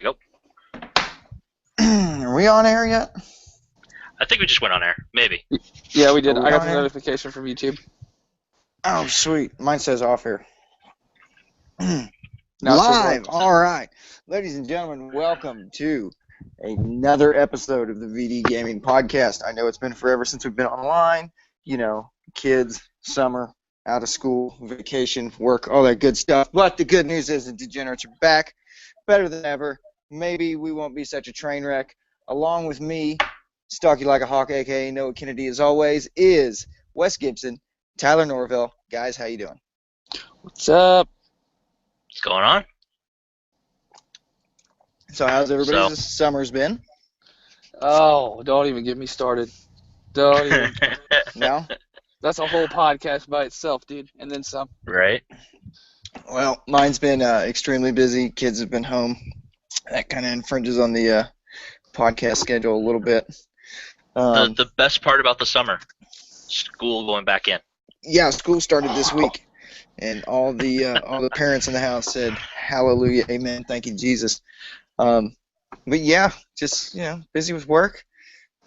go. Are we on air yet? I think we just went on air. Maybe. Yeah, we did. Are we I got on the air? notification from YouTube. Oh, sweet. Mine says off air. Now Live. All right. Ladies and gentlemen, welcome to another episode of the VD Gaming Podcast. I know it's been forever since we've been online. You know, kids, summer, out of school, vacation, work, all that good stuff. But the good news is the degenerates are back, better than ever. Maybe we won't be such a train wreck. Along with me, stalk you like a hawk, a.k.a. Noah Kennedy, as always, is Wes Gibson, Tyler Norville. Guys, how you doing? What's up? What's going on? So how's everybody's summer's been? Oh, don't even get me started. Don't even. No? That's a whole podcast by itself, dude. And then some. Right. Well, mine's been extremely busy. Kids have been home. That kind of infringes on the podcast schedule a little bit. The best part about the summer, school going back in. Yeah, school started this week, and all the parents in the house said, "Hallelujah, Amen, thank you, Jesus." But yeah, just busy with work.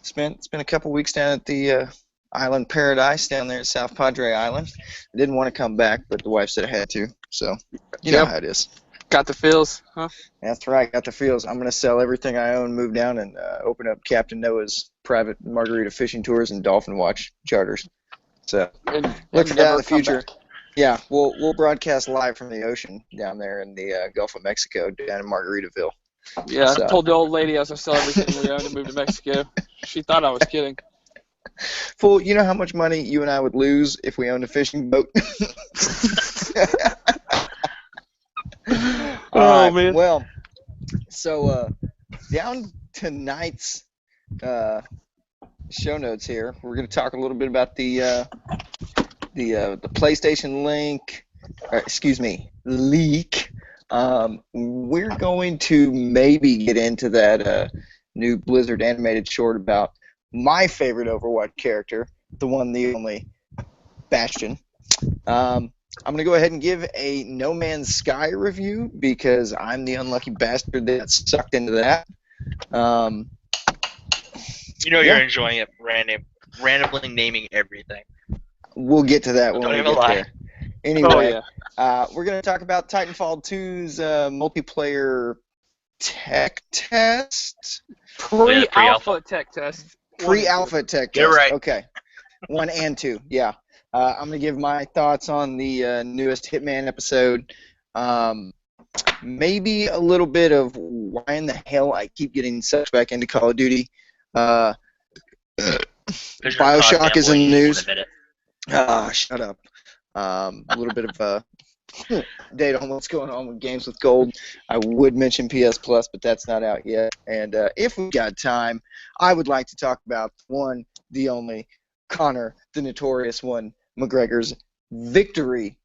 Spent a couple weeks down at the Island Paradise down there at South Padre Island. I didn't want to come back, but the wife said I had to, so you know how it is. Got the feels, huh? That's right, got the feels. I'm going to sell everything I own, move down, and open up Captain Noah's private margarita fishing tours and dolphin watch charters. So look for that in the future. Yeah, we'll broadcast live from the ocean down there in the Gulf of Mexico, down in Margaritaville. Yeah, So. I told the old lady I was going to sell everything we owned and move to Mexico. She thought I was kidding. Fool, you know how much money you and I would lose if we owned a fishing boat? All right, man. Well, so down tonight's show notes here, we're going to talk a little bit about the PlayStation leak. We're going to maybe get into that new Blizzard animated short about my favorite Overwatch character, the one, the only, Bastion. I'm going to go ahead and give a No Man's Sky review because I'm the unlucky bastard that got sucked into that. You're enjoying it, randomly naming everything. We'll get to that when we get there. Anyway, we're going to talk about Titanfall 2's multiplayer tech test. Pre-alpha tech test. Pre-alpha tech test. You're right. Okay. 1 and 2, yeah. I'm going to give my thoughts on the newest Hitman episode. Maybe a little bit of why in the hell I keep getting sucked back into Call of Duty. Bioshock is in the news. Shut up. A little bit of data on what's going on with Games with Gold. I would mention PS Plus, but that's not out yet. And if we've got time, I would like to talk about one, the only, Conor, the notorious one, McGregor's victory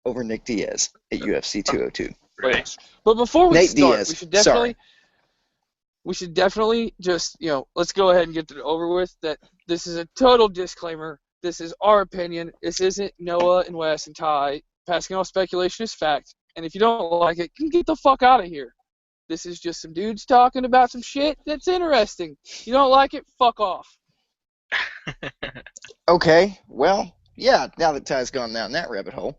over Nick Diaz at UFC 202. Right. But before we Nate start, Diaz. we should definitely just, let's go ahead and get it over with that this is a total disclaimer. This is our opinion. This isn't Noah and Wes and Ty. Passing off speculation is fact. And if you don't like it, you can get the fuck out of here. This is just some dudes talking about some shit that's interesting. You don't like it? Fuck off. Okay, well, yeah, now that Ty's gone down that rabbit hole.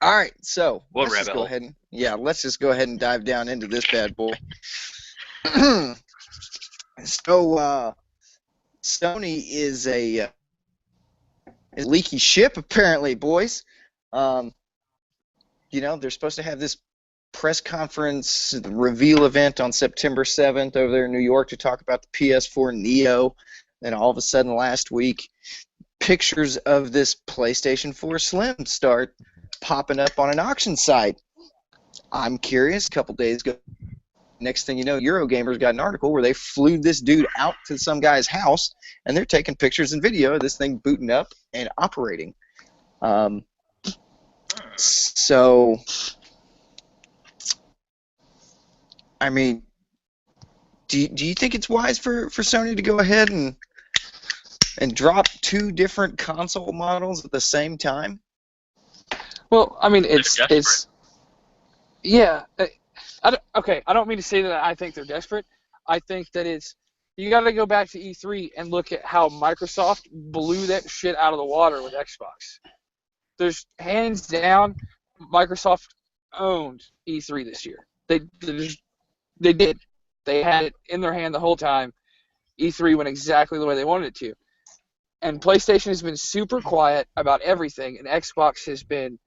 All right, so let's just go ahead and dive down into this bad boy. So, Sony is a leaky ship, apparently, boys. They're supposed to have this press conference reveal event on September 7th over there in New York to talk about the PS4 Neo. Then all of a sudden last week, pictures of this PlayStation 4 Slim start popping up on an auction site. I'm curious, a couple days ago, next thing you know, Eurogamer's got an article where they flew this dude out to some guy's house, and they're taking pictures and video of this thing booting up and operating. So, I mean, do you think it's wise for Sony to go ahead and drop two different console models at the same time? Well, I mean, it's I don't mean to say that I think they're desperate. I think that you got to go back to E3 and look at how Microsoft blew that shit out of the water with Xbox. There's hands down, Microsoft owned E3 this year. They did. They had it in their hand the whole time. E3 went exactly the way they wanted it to. And PlayStation has been super quiet about everything, and Xbox has been,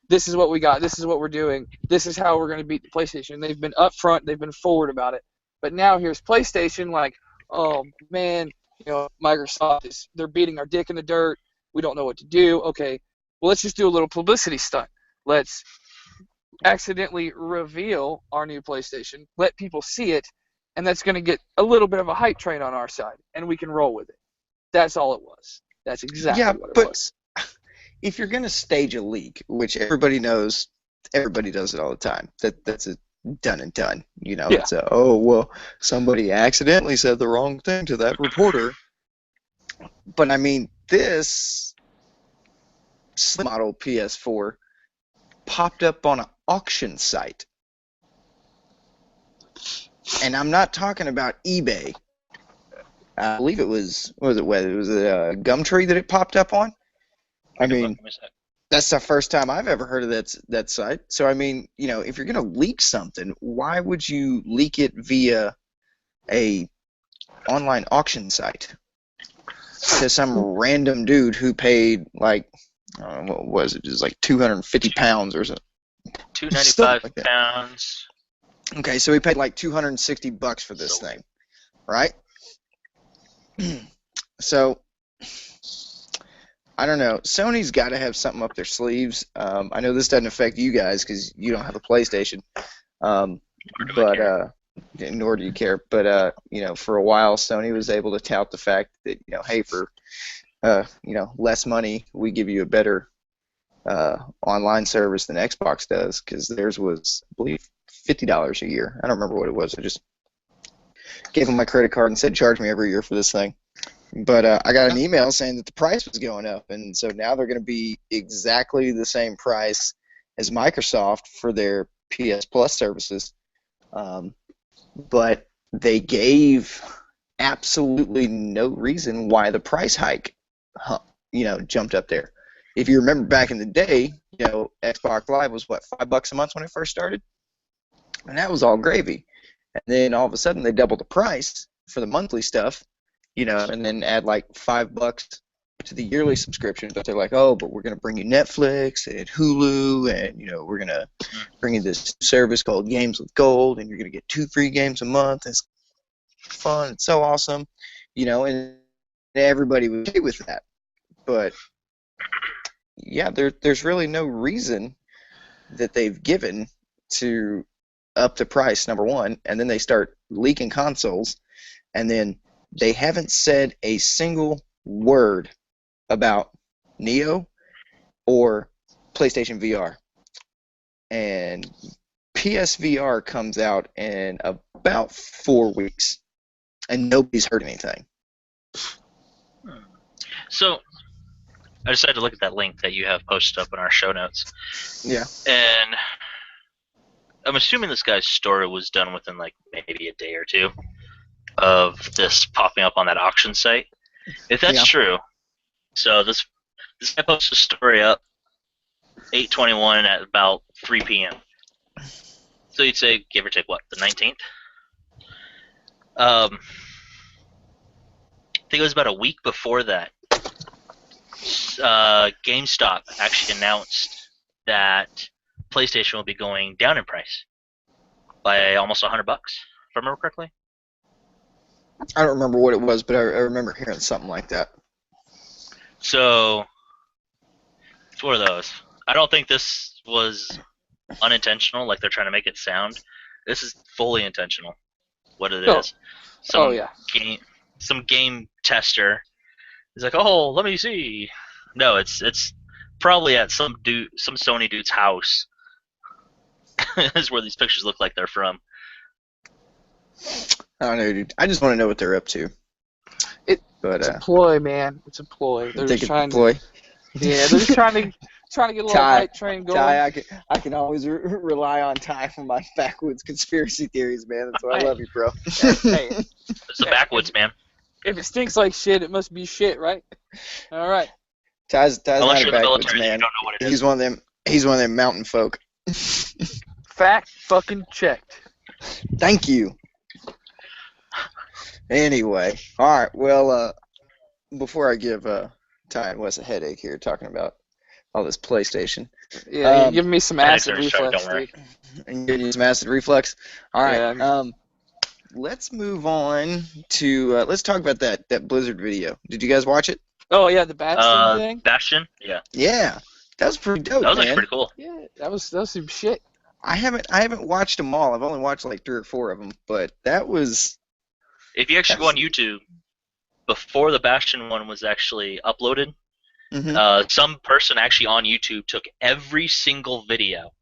this is what we got, this is what we're doing, this is how we're going to beat the PlayStation. They've been upfront, they've been forward about it. But now here's PlayStation like, oh man, Microsoft they're beating our dick in the dirt. We don't know what to do. Okay, well, let's just do a little publicity stunt. Let's accidentally reveal our new PlayStation, let people see it, and that's going to get a little bit of a hype train on our side, and we can roll with it. That's all it was. That's exactly what it was. If you're going to stage a leak, which everybody knows, everybody does it all the time. That's a done and done. It's somebody accidentally said the wrong thing to that reporter. But I mean, this slim model PS4 popped up on an auction site. And I'm not talking about eBay. I believe it was a Gumtree that it popped up on? I mean, that's the first time I've ever heard of that site. So, I mean, if you're going to leak something, why would you leak it via a online auction site to some random dude who paid like, what was it? Just like 250 pounds or something. 295 like pounds. Okay, so he paid like $260 for this thing, right? So, I don't know. Sony's got to have something up their sleeves. I know this doesn't affect you guys because you don't have a PlayStation, nor do you care. But for a while, Sony was able to tout the fact that hey, for less money, we give you a better online service than Xbox does, because theirs was, I believe, $50 a year. I don't remember what it was. I just gave them my credit card and said charge me every year for this thing. But I got an email saying that the price was going up, and so now they're going to be exactly the same price as Microsoft for their PS Plus services. But they gave absolutely no reason why the price hike, jumped up there. If you remember back in the day, Xbox Live was what, $5 a month when it first started, and that was all gravy. And then all of a sudden they doubled the price for the monthly stuff. And then add like $5 to the yearly subscription. But they're like, oh, but we're going to bring you Netflix and Hulu, and we're going to bring you this service called Games with Gold, and you're going to get 2 free games a month. It's fun. It's so awesome, and everybody was okay with that. But yeah, there's really no reason that they've given to up the price, number one, and then they start leaking consoles, and then they haven't said a single word about Neo or PlayStation VR. And PSVR comes out in about 4 weeks, and nobody's heard anything. So, I decided to look at that link that you have posted up in our show notes. Yeah. And I'm assuming this guy's story was done within like maybe a day or two of this popping up on that auction site. If that's true, so this guy posted a story up 8/21 at about 3 p.m. So you'd say, give or take, what, the 19th? I think it was about a week before that. GameStop actually announced that PlayStation will be going down in price by almost $100, if I remember correctly. I don't remember what it was, but I remember hearing something like that. So, it's one of those. I don't think this was unintentional, like they're trying to make it sound. This is fully intentional, what it is. Some game tester is like, oh, let me see. No, it's probably at some Sony dude's house. Is where these pictures look like they're from. I don't know, dude. I just want to know what they're up to. It's a ploy, man. It's a ploy. They're just trying ploy. Yeah, they're just trying to trying to get a little Ty, hype train going. I can always rely on Ty for my backwoods conspiracy theories, man. That's why I Hey. love you, bro. Hey, It's the backwoods, man. if it stinks like shit, it must be shit, right? All right. Ty's Unless not a you're in the backwoods military, you man. don't know what it is. He's one of them. He's one of them mountain folk. Fact fucking checked. Thank you. Anyway, all right. Well, before I give Ty and Wes a headache here talking about all this PlayStation, Yeah, you're giving me some acid Headache's already reflex, started, don't worry. dude. and giving you some acid reflux. All right. Yeah. Let's move on to let's talk about that Blizzard video. Did you guys watch it? Oh yeah, the Bastion thing. Bastion? Yeah. Yeah, that was pretty dope, That was man. actually pretty cool. Yeah, that was some shit. I haven't watched them all. I've only watched like 3 or 4 of them, but that was. If you actually go on YouTube, before the Bastion one was actually uploaded, some person actually on YouTube took every single video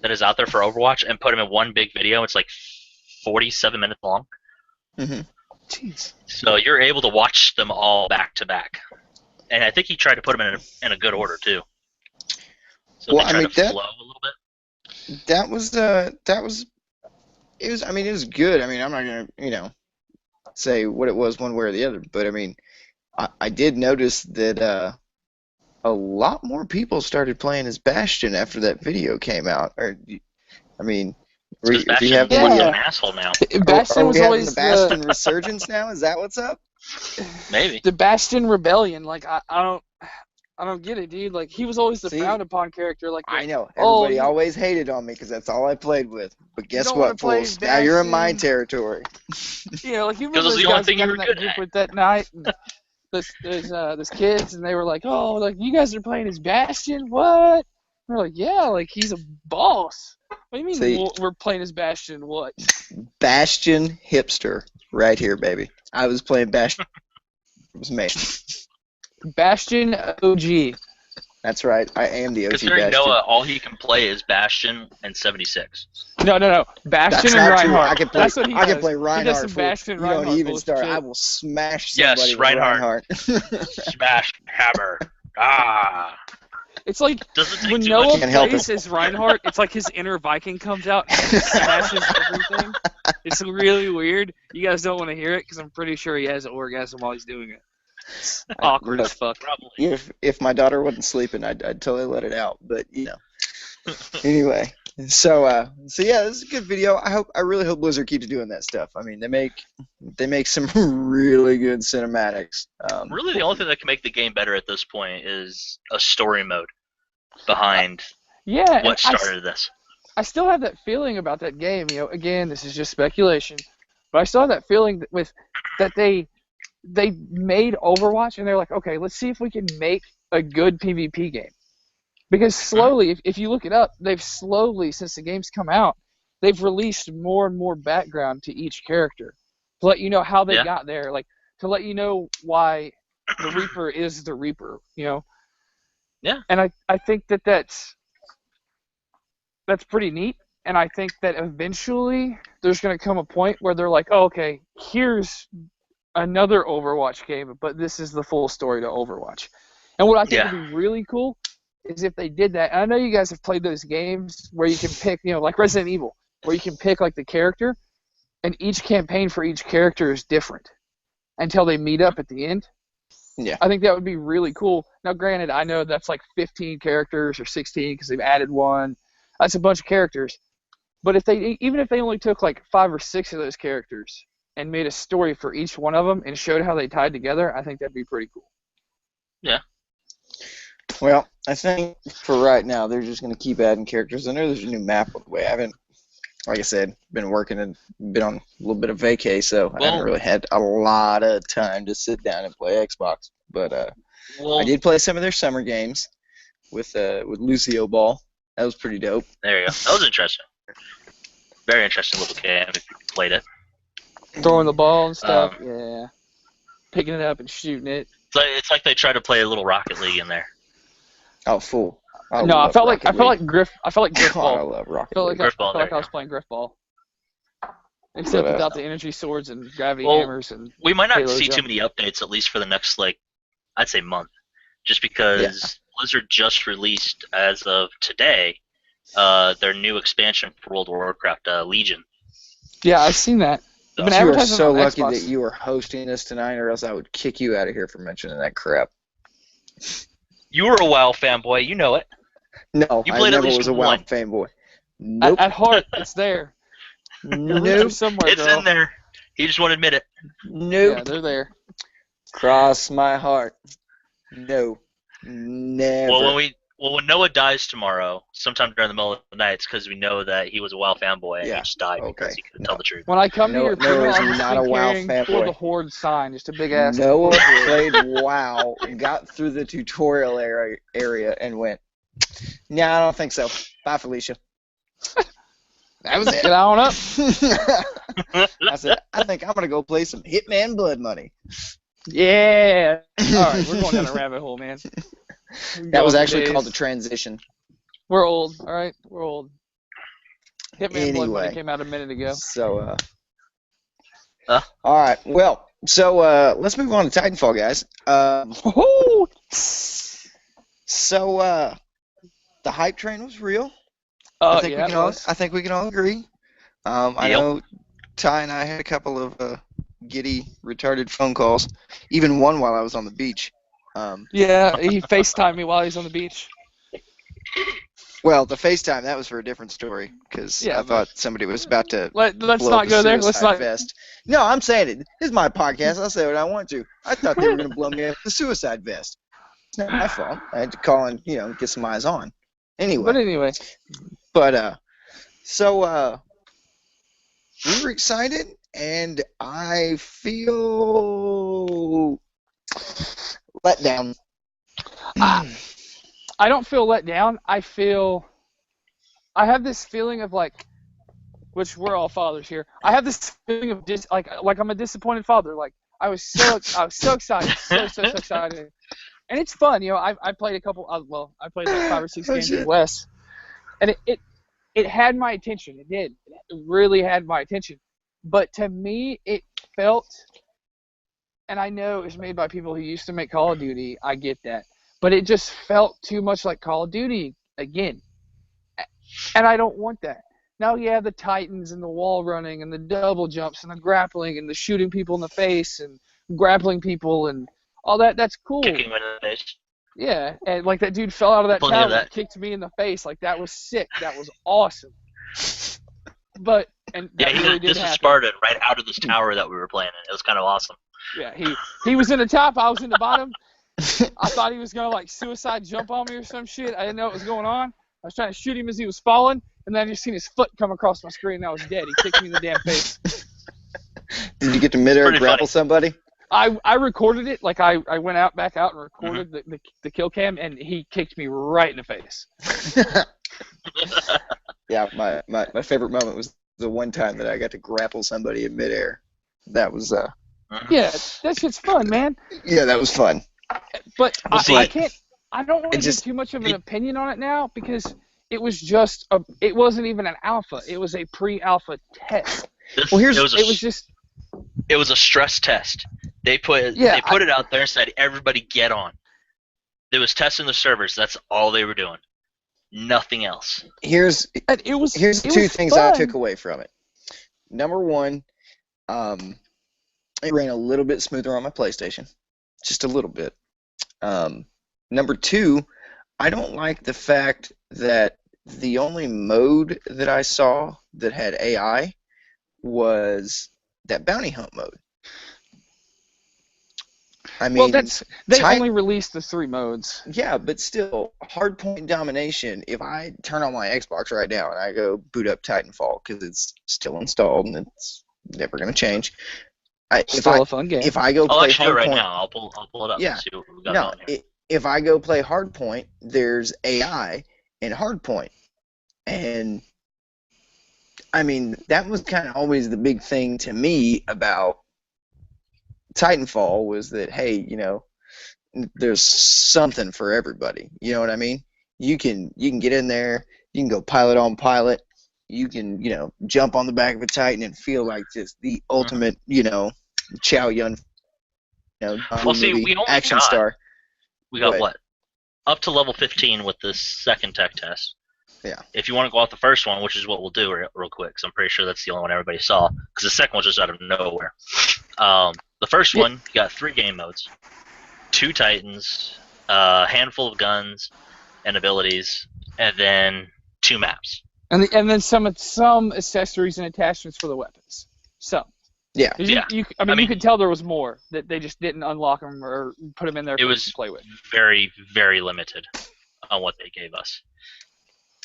that is out there for Overwatch and put them in one big video. It's like 47 minutes long. Jeez. So you're able to watch them all back to back. And I think he tried to put them in a good order too. So Well, they tried to flow a little bit. That was it was. I mean, it was good. I mean, I'm not gonna say what it was one way or the other, but I mean, I did notice that a lot more people started playing as Bastion after that video came out. Or, I mean, if you have Bastion's Yeah. an asshole now. Bastion are was we having always the Bastion resurgence now? Is that what's up? Maybe. the Bastion rebellion. Like I don't get it, dude. Like he was always the frowned upon character. Like I know everybody always hated on me because that's all I played with. But guess what, fools? Now you're in my territory. Yeah, like you remember Because it was those the only guys thing got you in were that good group at. with that night. And this kids, and they were like, "Oh, like you guys are playing as Bastion? What?" And we're like, "Yeah, like he's a boss." What do you mean we're playing as Bastion? What? Bastion hipster, right here, baby. I was playing Bastion. It was me. Bastion OG. That's right. I am the OG Considering Bastion. Noah, all he can play is Bastion and 76. No. Bastion That's and not true. Reinhardt. I can play. That's what he I can does. play He does Reinhardt. some Fool. Bastion You Reinhardt don't even bullshit. start. I will smash somebody Yes, with Reinhardt. Reinhardt. Smash hammer. Ah. It's like Doesn't take when too Noah much. Can't help plays as Reinhardt, it's like his inner Viking comes out and smashes everything. It's really weird. You guys don't want to hear it because I'm pretty sure he has an orgasm while he's doing it. It's awkward as fuck. Probably. If my daughter wasn't sleeping, I'd totally let it out. But Anyway, so yeah, this is a good video. I really hope Blizzard keeps doing that stuff. I mean, they make some really good cinematics. Really, the only thing that can make the game better at this point is a story mode behind what started this. I still have that feeling about that game. Again, this is just speculation, but I still have that feeling with that they made Overwatch and they're like, okay, let's see if we can make a good PvP game. Because slowly, if you look it up, they've slowly, since the game's come out, they've released more and more background to each character to let you know how they got there, like to let you know why the Reaper is the Reaper, Yeah. And I think that's pretty neat, and I think that eventually there's going to come a point where they're like, oh, okay, here's another Overwatch game, but this is the full story to Overwatch. And what I think would be really cool is if they did that. And I know you guys have played those games where you can pick, like Resident Evil, where you can pick like the character, and each campaign for each character is different until they meet up at the end. Yeah. I think that would be really cool. Now, granted, I know that's like 15 characters or 16 because they've added one. That's a bunch of characters. But even if they only took like 5 or 6 of those characters and made a story for each one of them and showed how they tied together, I think that'd be pretty cool. Yeah. Well, I think for right now they're just going to keep adding characters. I know there's a new map on the way. I haven't, like I said, been working and been on a little bit of vacay, so I haven't really had a lot of time to sit down and play Xbox. But I did play some of their summer games with Lucio Ball. That was pretty dope. There you go. That was interesting. Very interesting little game if you played it. Throwing the ball and stuff, yeah. Picking it up and shooting it. It's like they tried to play a little Rocket League in there. Oh, fool! I felt like Griff Ball. I love Rocket I League. felt like I was playing Griff Ball. Except without the energy swords and gravity hammers and. We might not see too many updates, at least for the next I'd say month, just because Blizzard just released, as of today, their new expansion for World of Warcraft, Legion. Yeah, I've seen that. They've been You are advertising so on lucky Xbox. that you are hosting this tonight, or else I would kick you out of here for mentioning that crap. You were a WoW fanboy, you know it. No, You I played at never least was a one. WoW fanboy. Nope. At heart, it's there. Your roots are Nope. somewhere, It's girl. in there. He just won't admit it. Nope. Yeah, they're there. Cross my heart. No. Never. When Noah dies tomorrow, sometime during the middle of the night, it's because we know that he was a WoW fanboy and he just died because he couldn't tell the truth. When I come to your funeral, Noah's I'm just not a WoW carrying for fanboy. the Horde sign, just a big ass. Noah played WoW, got through the tutorial area, and went, "Nah, I don't think so. Bye, Felicia." That was it. Get on up. I said, "I think I'm gonna go play some Hitman Blood Money." Yeah. All right, we're going down a rabbit hole, man. That was actually called a transition. We're old, all right? We're old. Hitman Blood Anyway. Money came out a minute ago. So, all right. Well, so let's move on to Titanfall, guys. So, the hype train was real. I think we can all agree. I know Ty and I had a couple of giddy, retarded phone calls. Even one while I was on the beach. Yeah, he FaceTimed me while he was on the beach. Well, the FaceTime, that was for a different story, because I thought somebody was about to let's blow not up go a there. Let's suicide not. vest. No, I'm saying it. This is my podcast. I'll say what I want to. I thought they were going to blow me up with a suicide vest. It's not my fault. I had to call and, get some eyes on. Anyway. So, we were excited, and I feel let down. I don't feel let down. I have this feeling of which we're all fathers here. I have this feeling of like I'm a disappointed father. Like I was so excited, so excited, and it's fun. I played a couple. I played like 5 or 6 games with Wes, and it had my attention. It did. It really had my attention. But to me, it felt, and I know it's made by people who used to make Call of Duty. I get that. But it just felt too much like Call of Duty again. And I don't want that. Now you have the Titans and the wall running and the double jumps and the grappling and the shooting people in the face and grappling people and all that. That's cool. Kicking them in the face. Yeah, and like that dude fell out of that Plenty of tower and that. kicked me in the face. Like that was sick. That was awesome. But and that really did this happen. is Spartan right out of this tower that we were playing in. It was kind of awesome. Yeah, he was in the top. I was in the bottom. I thought he was gonna like suicide jump on me or some shit. I didn't know what was going on. I was trying to shoot him as he was falling, and then I just seen his foot come across my screen, and I was dead. He kicked me in the damn face. Did you get to midair and grapple somebody? I recorded it. Like I went back out and recorded the kill cam, and he kicked me right in the face. Yeah, my favorite moment was the one time that I got to grapple somebody in midair. That was yeah, that shit's fun, man. Yeah, that was fun. But I don't want to just give too much of an opinion on it now because it was just it wasn't even an alpha. It was a pre-alpha test. It was a stress test. They put it out there and said everybody get on. It was testing the servers. That's all they were doing. Nothing else. Here's two things fun. I took away from it. Number one, it ran a little bit smoother on my PlayStation, just a little bit. Number two, I don't like the fact that the only mode that I saw that had AI was that bounty hunt mode. I mean, they only released the 3 modes. Yeah, but still, hardpoint domination. If I turn on my Xbox right now and I go boot up Titanfall because it's still installed and it's never going to change. Still a fun game. If I go play hardpoint right now, I'll pull it up. Yeah, and see what we got going here. If I go play hardpoint, there's AI in hardpoint, and I mean that was kind of always the big thing to me about Titanfall was that hey, there's something for everybody. You know what I mean? You can get in there, you can go pilot on pilot, you can jump on the back of a Titan and feel like just the ultimate Chow Yun we only action star. We got what? up to level 15 with this second tech test. Yeah. If you want to go off the first one, which is what we'll do real quick, because I'm pretty sure that's the only one everybody saw, because the second one's just out of nowhere. The first one, you got 3 game modes, 2 titans, a handful of guns and abilities, and then 2 maps. And then some accessories and attachments for the weapons. Some. Yeah. You could tell there was more that they just didn't unlock them or put them in there for us to play with. Very, very limited on what they gave us.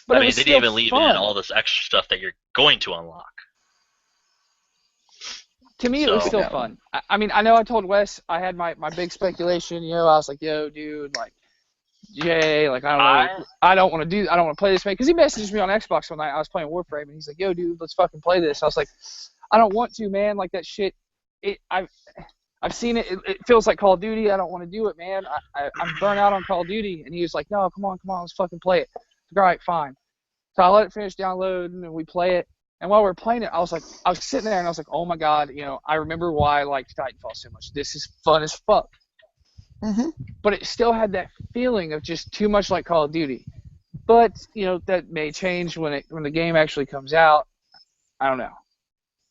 But they didn't even leave in fun. all this extra stuff that you're going to unlock. To me, it was still fun. I mean, I know I told Wes I had my big speculation. I was like, yo, dude, like, Jay, like, I don't want to play this, man. Because he messaged me on Xbox one night. I was playing Warframe, and he's like, yo, dude, let's fucking play this. I was like, I don't want to, man. Like, that shit, I've seen it. It feels like Call of Duty. I don't want to do it, man. I'm burnt out on Call of Duty. And he was like, no, come on, let's fucking play it. All right, fine. So I let it finish downloading, and we play it. And while we were playing it, I was sitting there, and I was like, oh my god, I remember why I liked Titanfall so much. This is fun as fuck. Mm-hmm. But it still had that feeling of just too much like Call of Duty. But that may change when the game actually comes out. I don't know.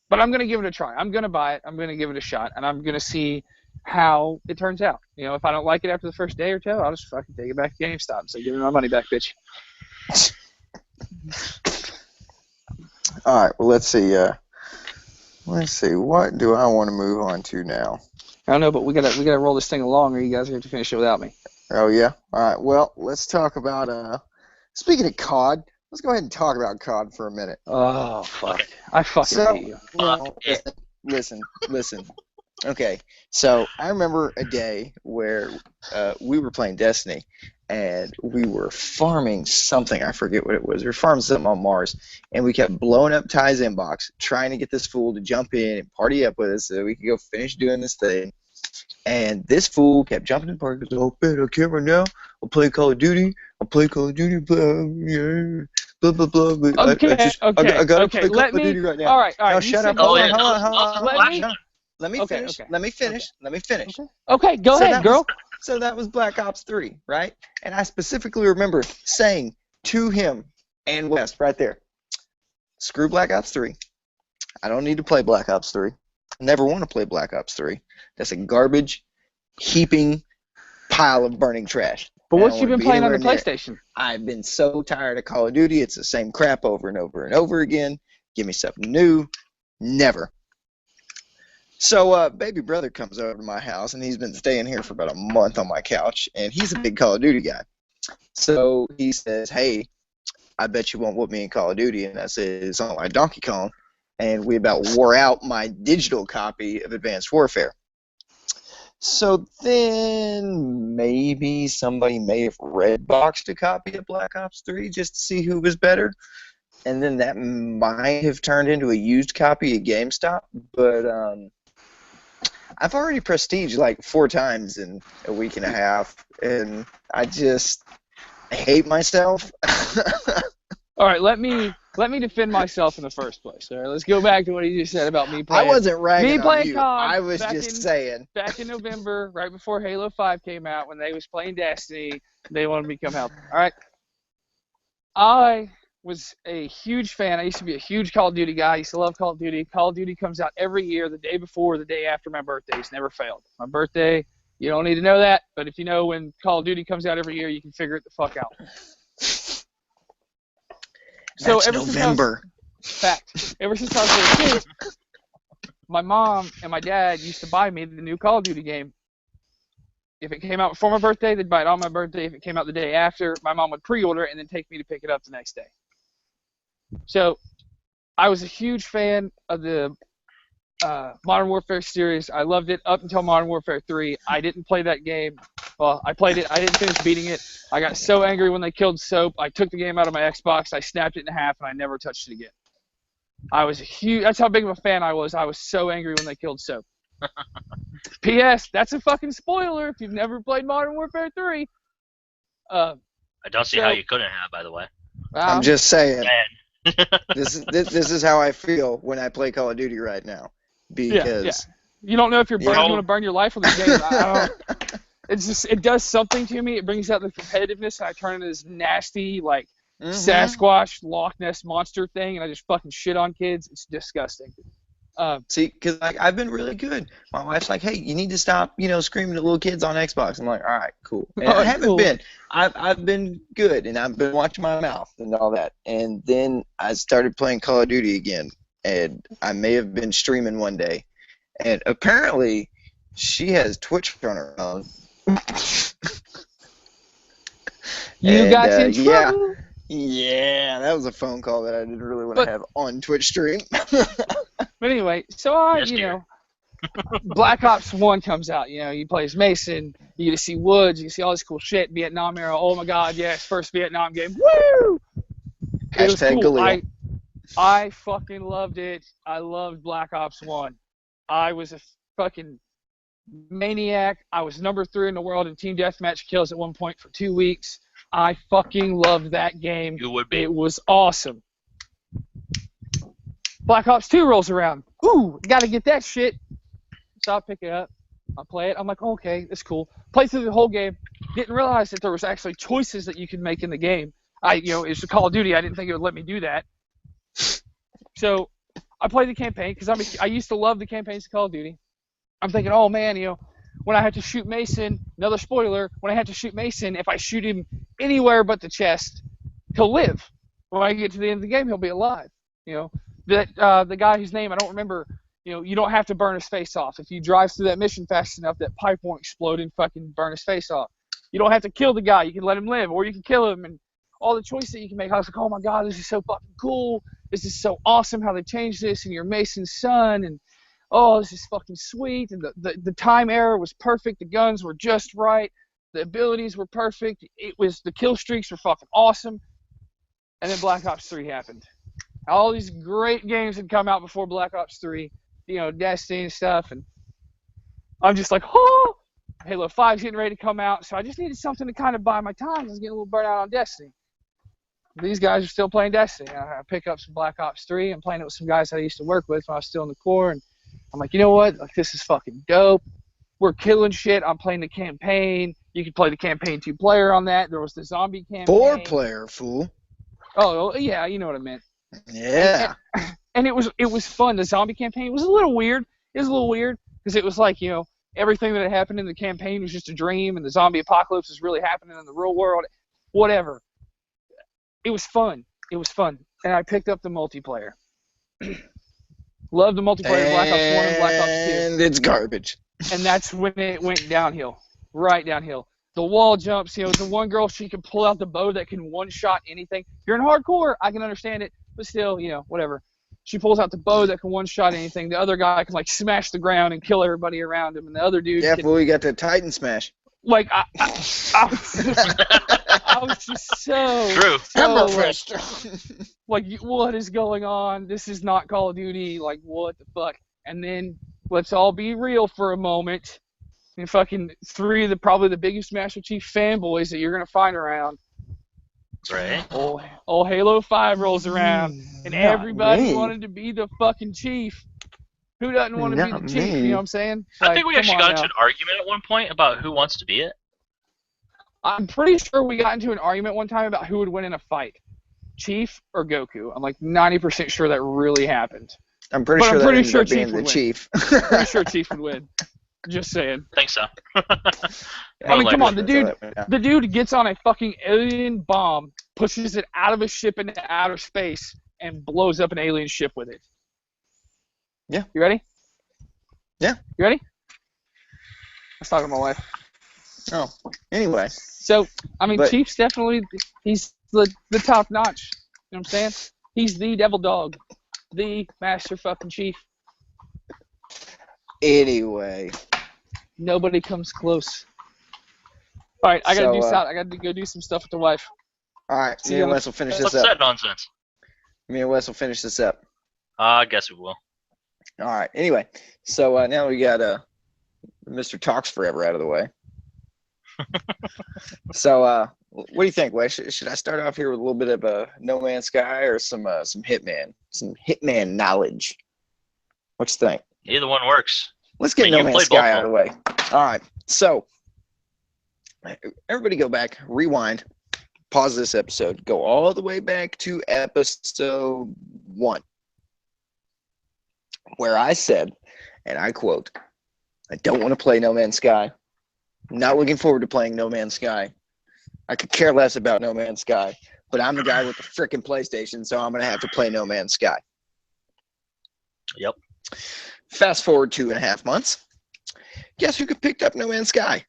But I'm gonna give it a try. I'm gonna buy it. I'm gonna give it a shot, and I'm gonna see how it turns out. If I don't like it after the first day or two, I'll just fucking take it back to GameStop and say, give me my money back, bitch. All right. Well, let's see. What do I want to move on to now? I don't know, but we gotta roll this thing along, or you guys have to finish it without me. Oh yeah. All right. Well, let's talk about. Speaking of COD, let's go ahead and talk about COD for a minute. Oh fuck! I fucking hate you. Listen. Okay. So I remember a day where we were playing Destiny, and we were farming something. I forget what it was. We were farming something on Mars, and we kept blowing up Ty's inbox, trying to get this fool to jump in and party up with us so we could go finish doing this thing. And this fool kept jumping in the party. He goes, oh, man, I can't right now. I'll play Call of Duty. Blah, blah, blah. Okay. I gotta play Call of Duty right now. All right. Now, shut up. Hold on. Let me finish. Okay, go ahead, girl. So that was Black Ops 3, right? And I specifically remember saying to him and West right there, screw Black Ops 3. I don't need to play Black Ops 3. I never want to play Black Ops 3. That's a garbage, heaping pile of burning trash. But what you been playing on the PlayStation? I've been so tired of Call of Duty. It's the same crap over and over and over again. Give me something new. Never. So, baby brother comes over to my house, and he's been staying here for about a month on my couch, and he's a big Call of Duty guy. So he says, hey, I bet you won't whoop me in Call of Duty. And I said, it's not like Donkey Kong. And we about wore out my digital copy of Advanced Warfare. So then maybe somebody may have red boxed a copy of Black Ops 3 just to see who was better. And then that might have turned into a used copy at GameStop. But I've already prestiged like 4 times in a week and a half. And I hate myself. All right, let me defend myself in the first place. All right, let's go back to what he just said about me playing. I wasn't ragging on you. COD I was just saying. Back in November, right before Halo 5 came out, when they was playing Destiny, they wanted me to come help. All right, I was a huge fan. I used to be a huge Call of Duty guy. I used to love Call of Duty. Call of Duty comes out every year, the day before, the day after my birthday. It's never failed. My birthday, you don't need to know that, but if you know when Call of Duty comes out every year, you can figure it the fuck out. So That's November. Ever since I was a little kid, my mom and my dad used to buy me the new Call of Duty game. If it came out before my birthday, they'd buy it on my birthday. If it came out the day after, my mom would pre-order it and then take me to pick it up the next day. So I was a huge fan of the Modern Warfare series. I loved it up until Modern Warfare 3. I didn't play that game. Well, I played it. I didn't finish beating it. I got so angry when they killed Soap. I took the game out of my Xbox. I snapped it in half, and I never touched it again. That's how big of a fan I was. I was so angry when they killed Soap. P.S. That's a fucking spoiler if you've never played Modern Warfare 3. I don't see how you couldn't have, by the way. I'm just saying. This is how I feel when I play Call of Duty right now. Because you don't know if you're going to burn your life on this game. It's just, it does something to me. It brings out the competitiveness, and I turn into this nasty, like, Mm-hmm. Sasquatch, Loch Ness monster thing, and I just fucking shit on kids. It's disgusting. See, because like I've been really good. My wife's like, "Hey, you need to stop, screaming at little kids on Xbox." I'm like, "All right, cool." And I haven't cool. been. I've been good, and I've been watching my mouth and all that. And then I started playing Call of Duty again, and I may have been streaming one day, and apparently, she has Twitch on her phone. You And, got in trouble. Yeah, that was a phone call that I didn't really want to have on Twitch stream. But anyway, so Black Ops 1 comes out. You play as Mason. You get to see Woods. You can see all this cool shit. Vietnam era. Oh my God, yes, first Vietnam game. Woo! It was cool. Galil. I fucking loved it. I loved Black Ops 1. I was a fucking maniac. I was number 3 in the world in team deathmatch kills at one point for 2 weeks. I fucking loved that game. You would be. It was awesome. Black Ops 2 rolls around. Ooh, gotta get that shit. So I'll pick it up. I'll play it. I'm like, okay, that's cool. Play through the whole game. Didn't realize that there was actually choices that you could make in the game. It's a Call of Duty. I didn't think it would let me do that. So I played the campaign because I used to love the campaigns of Call of Duty. I'm thinking, oh man, when I had to shoot Mason, another spoiler, when I had to shoot Mason, if I shoot him anywhere but the chest, he'll live. When I get to the end of the game, he'll be alive. The guy whose name I don't remember, you don't have to burn his face off. If you drive through that mission fast enough, that pipe won't explode and fucking burn his face off. You don't have to kill the guy. You can let him live, or you can kill him, and all the choices that you can make. I was like, oh my God, this is so fucking cool. This is so awesome how they changed this, and you're Mason's son, and oh, this is fucking sweet. And the time error was perfect. The guns were just right. The abilities were perfect. The kill streaks were fucking awesome. And then Black Ops 3 happened. All these great games had come out before Black Ops 3, Destiny and stuff, and I'm just like, oh, Halo 5's getting ready to come out, so I just needed something to kind of buy my time. I was getting a little burnt out on Destiny. These guys are still playing Destiny. I pick up some Black Ops 3. I'm playing it with some guys that I used to work with when I was still in the Corps, and I'm like, you know what? Like, this is fucking dope. We're killing shit. I'm playing the campaign. You could play the campaign 2-player on that. There was the zombie campaign. 4-player, fool. Oh, yeah, you know what I meant. Yeah. And it was fun. The zombie campaign was a little weird. It was a little weird because it was like, everything that had happened in the campaign was just a dream, and the zombie apocalypse was really happening in the real world. Whatever. It was fun. It was fun. And I picked up the multiplayer. Loved the multiplayer of Black Ops 1 and Black Ops 2. And it's garbage. And that's when it went downhill. Right downhill. The wall jumps, the one girl, she can pull out the bow that can one-shot anything. If you're in hardcore, I can understand it, but still, whatever. She pulls out the bow that can one-shot anything. The other guy can, smash the ground and kill everybody around him, and the other dude can... fool, you got the Titan smash. I was just so... True. What is going on? This is not Call of Duty. What the fuck? And then, let's all be real for a moment. And fucking 3 of probably the biggest Master Chief fanboys that you're going to find around. Right. Old Halo 5 rolls around, and everybody wanted to be the fucking chief. Who doesn't want to be the chief? You know what I'm saying? I think we actually got into an argument at one point about who wants to be it. I'm pretty sure we got into an argument one time about who would win in a fight, Chief or Goku. I'm 90% sure that really happened. I'm pretty sure Chief would win. Pretty sure Chief would win. Just saying. I think so. Come on, the dude gets on a fucking alien bomb, pushes it out of a ship into outer space, and blows up an alien ship with it. Yeah. You ready? Yeah. You ready? Let's talk to my wife. Oh. Anyway. So, Chief's definitely, he's the top notch. You know what I'm saying? He's the devil dog. The master fucking chief. Anyway. Nobody comes close. All right, I gotta go do some stuff with the wife. All right, me and Wes will finish this up. What's that nonsense? Me and Wes will finish this up. I guess we will. All right. Anyway, so now we got Mr. Talks Forever out of the way. So, what do you think, Wes? Should I start off here with a little bit of No Man's Sky or some Hitman knowledge? What you think? Either one works. Let's get No Man's Sky out of the way. All right. So, Everybody go back, rewind, pause this episode, go all the way back to episode 1, where I said, and I quote, I don't want to play No Man's Sky. I'm not looking forward to playing No Man's Sky. I could care less about No Man's Sky, but I'm the guy with the freaking PlayStation, so I'm going to have to play No Man's Sky. Yep. Fast forward 2.5 months. Guess who picked up No Man's Sky?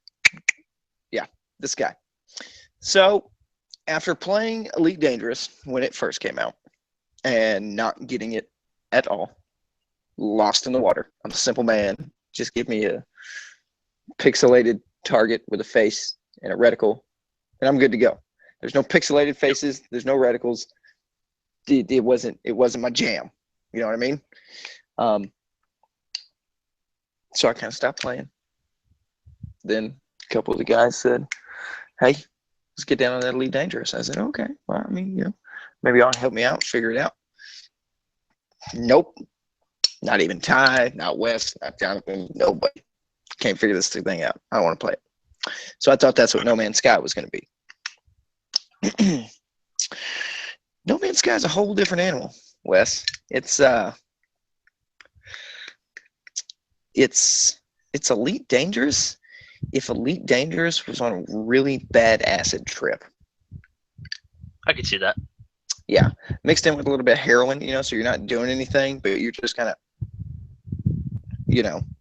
Yeah, this guy. So after playing Elite Dangerous when it first came out and not getting it at all, lost in the water. I'm a simple man. Just give me a pixelated target with a face and a reticle, and I'm good to go. There's no pixelated faces. There's no reticles. It wasn't my jam. You know what I mean? So I kind of stopped playing. Then a couple of the guys said, "Hey, let's get down on that Elite Dangerous." I said, "Okay. Well, I mean, maybe y'all help me out, figure it out." Nope. Not even Ty, not Wes, not Jonathan, nobody. Can't figure this thing out. I don't want to play it. So I thought that's what No Man's Sky was going to be. No Man's Sky is a whole different animal, Wes. It's Elite Dangerous if Elite Dangerous was on a really bad acid trip. I could see that. Yeah, mixed in with a little bit of heroin, so you're not doing anything, but you're just kind of,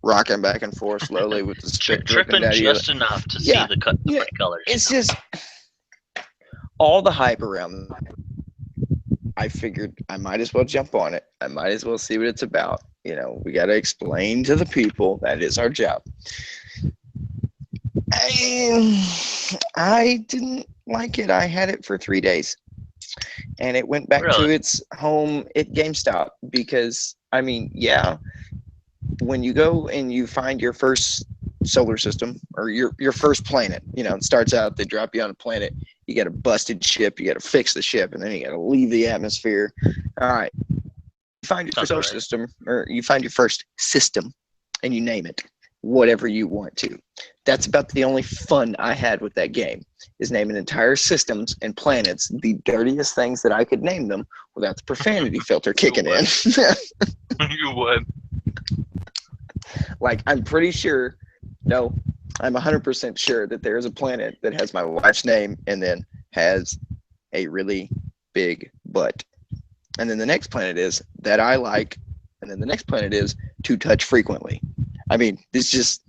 rocking back and forth slowly with the spit dripping tripping down you. just enough to see the bright colors. It's just all the hype around. I figured I might as well jump on it. I might as well see what it's about. We got to explain to the people that is our job. I didn't like it. I had it for 3 days, and it went back to its home at GameStop because, when you go and you find your first solar system or your first planet, it starts out, they drop you on a planet, you got a busted ship, you got to fix the ship, and then you got to leave the atmosphere. All right, you find your solar system, or you find your first system, and you name it whatever you want to. That's about the only fun I had with that game, is naming entire systems and planets the dirtiest things that I could name them without the profanity filter kicking in. You would. Like, I'm pretty sure, no, I'm 100% sure that there is a planet that has my wife's name and then has a really big butt. And then the next planet is that I like, and then the next planet is to touch frequently. I mean, that's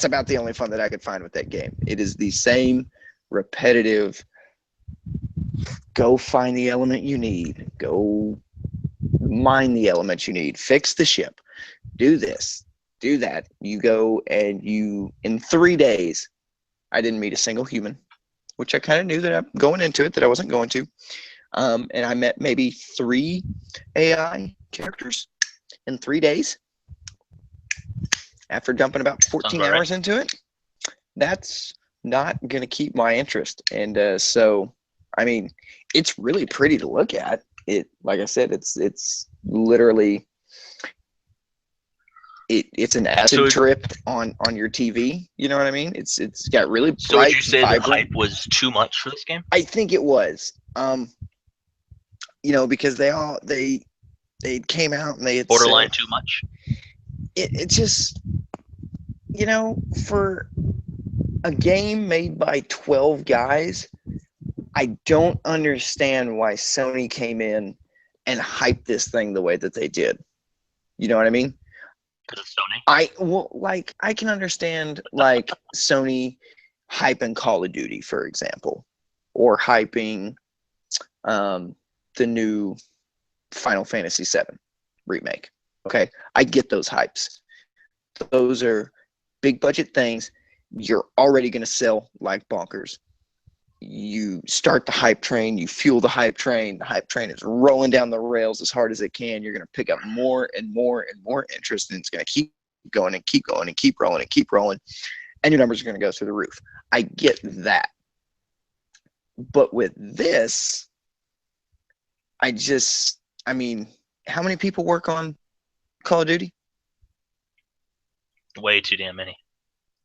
about the only fun that I could find with that game. It is the same repetitive, go find the element you need, go mine the elements you need, fix the ship, do this, do that. You go and in 3 days, I didn't meet a single human, which I kind of knew that I'm going into it, that I wasn't going to. And I met maybe 3 AI characters in 3 days after dumping about 14 hours into it. That's not going to keep my interest. And so, I mean, it's really pretty to look at. It, like I said, it's literally, it's an acid trip on your TV. You know what I mean? It's got really bright. So would you say vibrant, the hype was too much for this game? I think it was. Because they came out and they had borderline too much. It just, for a game made by 12 guys, I don't understand why Sony came in and hyped this thing the way that they did. You know what I mean? Because it's Sony. I can understand like Sony hyping Call of Duty, for example, or hyping the new Final Fantasy VII remake. Okay, I get those hypes. Those are big budget things. You're already going to sell like bonkers. You start the hype train, you fuel the hype train. The hype train is rolling down the rails as hard as it can. You're going to pick up more and more and more interest, and it's going to keep going and keep going and keep rolling and keep rolling, and your numbers are going to go through the roof. I get that. But with this, I mean, how many people work on Call of Duty? Way too damn many.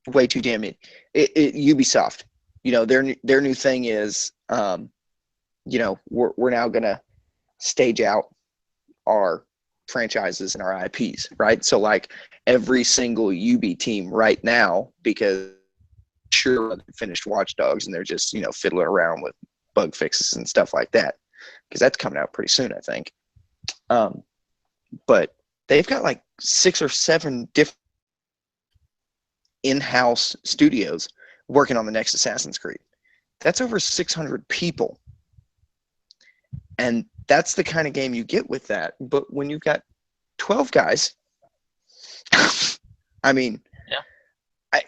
way too damn it. Ubisoft, their new thing is, we're now gonna stage out our franchises and our IPs, right? So like every single UB team right now, because sure they finished Watch Dogs and they're just fiddling around with bug fixes and stuff like that, because that's coming out pretty soon, I think. But they've got like 6 or 7 different in-house studios working on the next Assassin's Creed. That's over 600 people. And that's the kind of game you get with that. But when you've got 12 guys, I mean, yeah.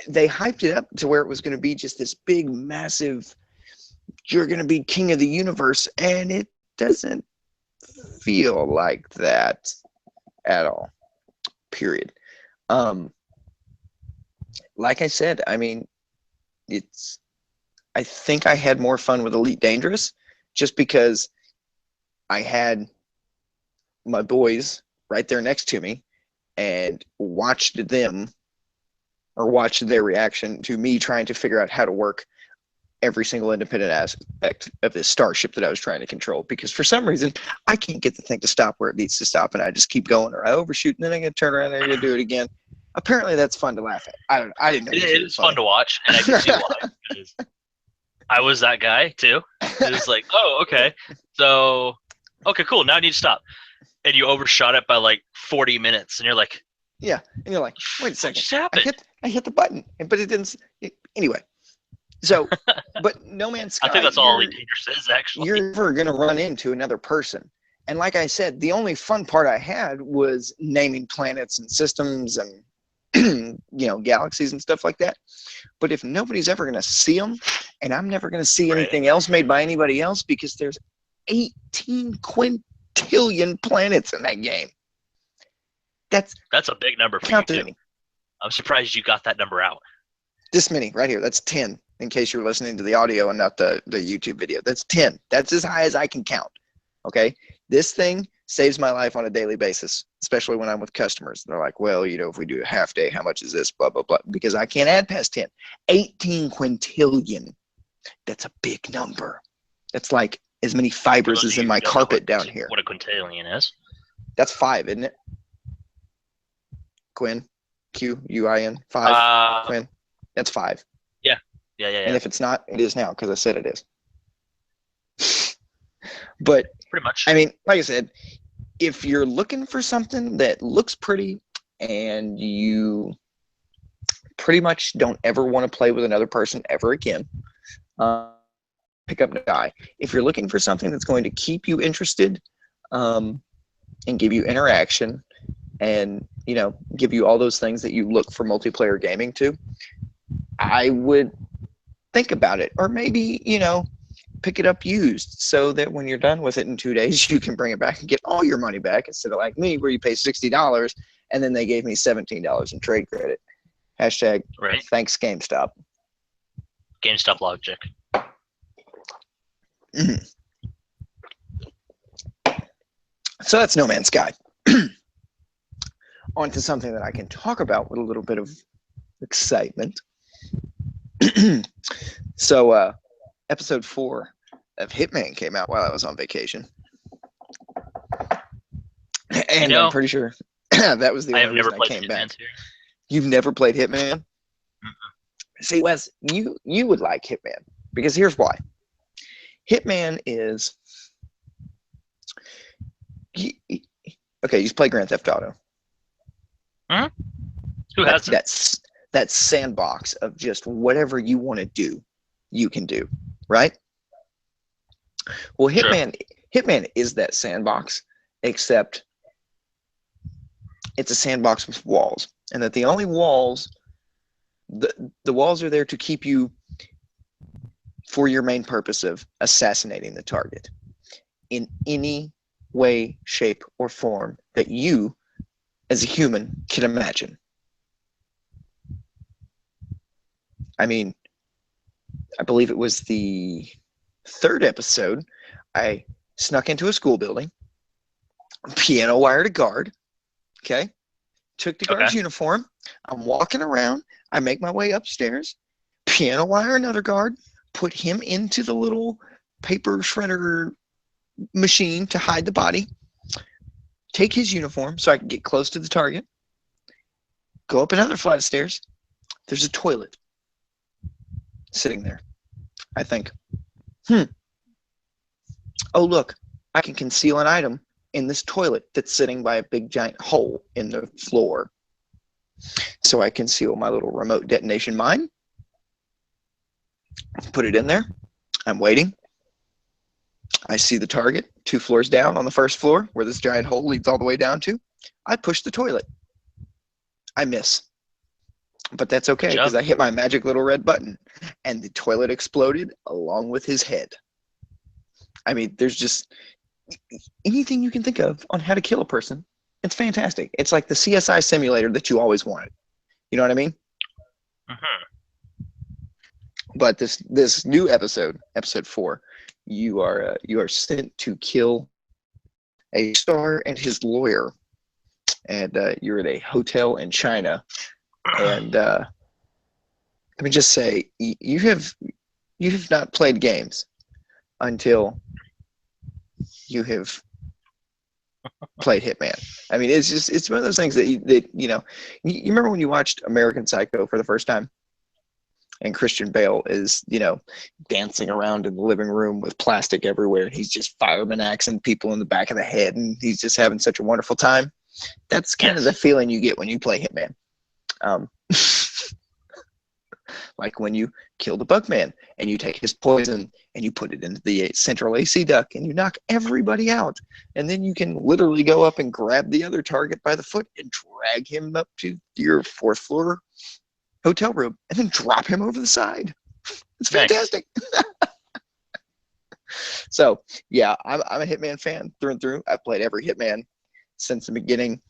They hyped it up to where it was going to be just this big, massive, you're going to be king of the universe, and it doesn't feel like that at all, period. Like I said, I mean, I think I had more fun with Elite Dangerous just because I had my boys right there next to me and watched their reaction to me trying to figure out how to work every single independent aspect of this starship that I was trying to control. Because for some reason, I can't get the thing to stop where it needs to stop, and I just keep going, or I overshoot, and then I get to turn around and I do it again. Apparently, that's fun to laugh at. I don't know. I didn't know it is fun to watch, and I can see why. Because I was that guy too. It was like, oh, okay, so okay, cool. Now I need to stop, and you overshot it by like 40 minutes, and you're like, yeah, and you're like, wait a second, what just happened? I hit the button, but it didn't. Anyway, so, but No Man's Sky. I think that's all Elite Dangerous is, actually. You're never gonna run into another person, and like I said, the only fun part I had was naming planets and systems and galaxies and stuff like that. But if nobody's ever gonna see them, and I'm never gonna see anything else made by anybody else, because there's 18 quintillion planets in that game. That's a big number for you too. I'm surprised you got that number out. This many right here. That's 10. In case you're listening to the audio and not the YouTube video, that's 10. That's as high as I can count. Okay, this thing saves my life on a daily basis, especially when I'm with customers. They're like, well, if we do a half day, how much is this? Blah blah blah. Because I can't add past 10. 18 quintillion. That's a big number. That's like as many fibers as in my carpet down here. What a quintillion is? That's 5, isn't it? Quinn, Quin, 5. Quinn, that's 5. Yeah. And if it's not, it is now, because I said it is. But pretty much. I mean, like I said, if you're looking for something that looks pretty and you pretty much don't ever want to play with another person ever again, pick up Guy. If you're looking for something that's going to keep you interested and give you interaction and give you all those things that you look for multiplayer gaming to, I would think about it. Or maybe pick it up used, so that when you're done with it in 2 days, you can bring it back and get all your money back, instead of like me, where you pay $60 and then they gave me $17 in trade credit. Hashtag right. Thanks GameStop. GameStop logic. Mm-hmm. So that's No Man's Sky. On to something that I can talk about with a little bit of excitement. So episode 4 of Hitman came out while I was on vacation. And I'm pretty sure that was the only reason I came back. You've never played Hitman? Mm-mm. See, Wes, you would like Hitman, because here's why. Hitman is... Okay, you play Grand Theft Auto. Hmm? Who hasn't? That sandbox of just whatever you want to do, you can do, right? Well, Hitman is that sandbox, except it's a sandbox with walls, and that the only walls, the walls are there to keep you for your main purpose of assassinating the target in any way, shape, or form that you, as a human, can imagine. I mean, I believe it was the 3rd episode. I snuck into a school building, piano wired a guard, okay? Took the guard's uniform. I'm walking around. I make my way upstairs, piano wire another guard, put him into the little paper shredder machine to hide the body, take his uniform so I can get close to the target, go up another flight of stairs. There's a toilet sitting there. I think, oh, look, I can conceal an item in this toilet that's sitting by a big giant hole in the floor. So I conceal my little remote detonation mine, put it in there. I'm waiting. I see the target 2 floors down on the first floor where this giant hole leads all the way down to. I push the toilet. I miss. But that's okay because I hit my magic little red button and the toilet exploded along with his head. I mean, there's just anything you can think of on how to kill a person. It's fantastic. It's like the CSI simulator that you always wanted. You know what I mean? But this new episode 4, you are sent to kill a star and his lawyer, and you're at a hotel in China, and let me just say you have not played games until you have played Hitman. I mean, it's one of those things that you remember when you watched American Psycho for the first time, and Christian Bale is dancing around in the living room with plastic everywhere. He's just fireman axing people in the back of the head, and he's just having such a wonderful time. That's kind of the feeling you get when you play Hitman. Like when you kill the Bugman and you take his poison and you put it into the central AC duct and you knock everybody out, and then you can literally go up and grab the other target by the foot and drag him up to your 4th floor hotel room and then drop him over the side. It's fantastic. Nice. So yeah, I'm a Hitman fan through and through. I've played every Hitman since the beginning.